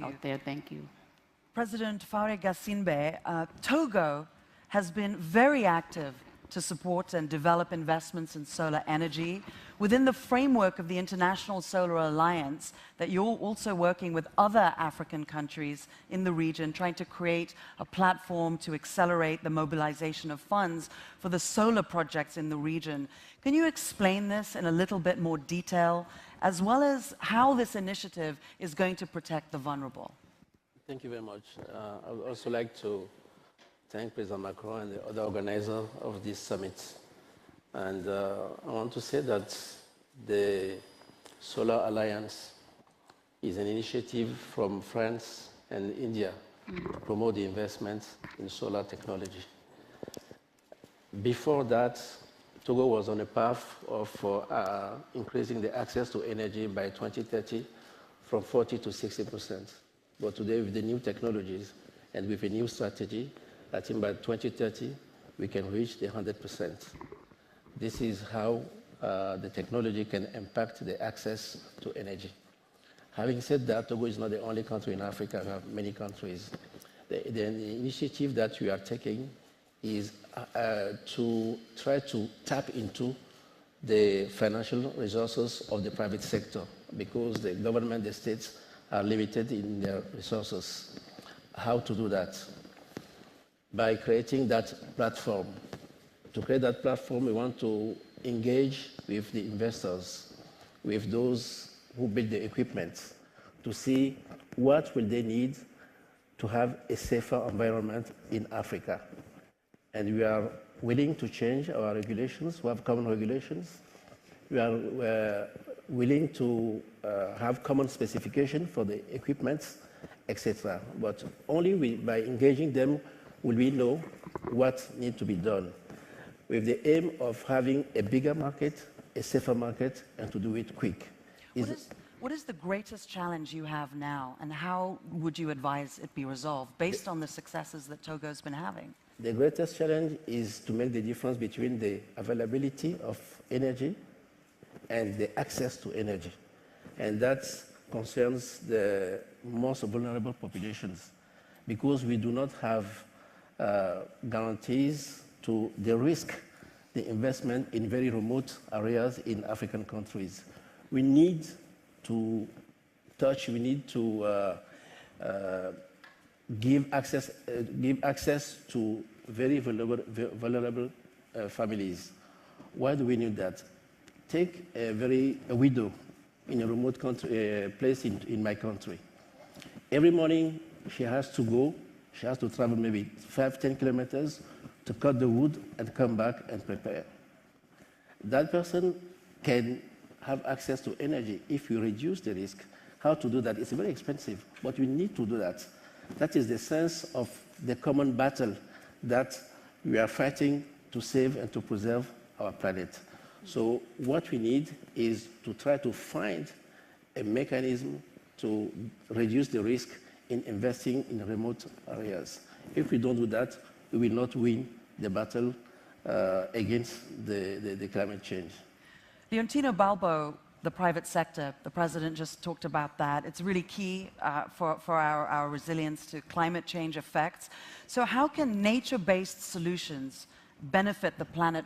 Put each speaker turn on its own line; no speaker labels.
out there. Thank you.
President Faure Togo has been very active to support and develop investments in solar energy within the framework of the International Solar Alliance, that you're also working with other African countries in the region, trying to create a platform to accelerate the mobilization of funds for the solar projects in the region. Can you explain this in a little bit more detail, as well as how this initiative is going to protect the vulnerable?
Thank you very much. I would also like to thank President Macron and the other organizers of this summit. And I want to say that the Solar Alliance is an initiative from France and India to promote the investment in solar technology. Before that, Togo was on a path of increasing the access to energy by 2030 from 40 to 60%. But today, with the new technologies and with a new strategy, I think by 2030, we can reach the 100%. This is how the technology can impact the access to energy. Having said that, Togo is not the only country in Africa. We have many countries. The initiative that we are taking is to try to tap into the financial resources of the private sector, because the government, the states, are limited in their resources. How to do that? By creating that platform. To create that platform, we want to engage with the investors, with those who build the equipment, to see what will they need to have a safer environment in Africa. And we are willing to change our regulations. We have common regulations. We are willing to have common specification for the equipment, etc. But only by engaging them will we know what needs to be done, with the aim of having a bigger market, a safer market, and to do it quick.
What is the greatest challenge you have now, and how would you advise it be resolved based on the successes that Togo's been having?
The greatest challenge is to make the difference between the availability of energy and the access to energy. And that concerns the most vulnerable populations, because we do not have guarantees to de-risk the investment in very remote areas in African countries. We need to give access to very vulnerable families. Why do we need that? Take a widow in a remote place in my country. Every morning she has to travel maybe 5-10 kilometers to cut the wood and come back and prepare. That person can have access to energy if we reduce the risk. How to do that? It's very expensive, but we need to do that. That is the sense of the common battle that we are fighting to save and to preserve our planet. So what we need is to try to find a mechanism to reduce the risk in investing in remote areas. If we don't do that, we will not win the battle against the climate change.
Leontino Balbo, the private sector, the president just talked about that. It's really key for our resilience to climate change effects. So how can nature-based solutions benefit the planet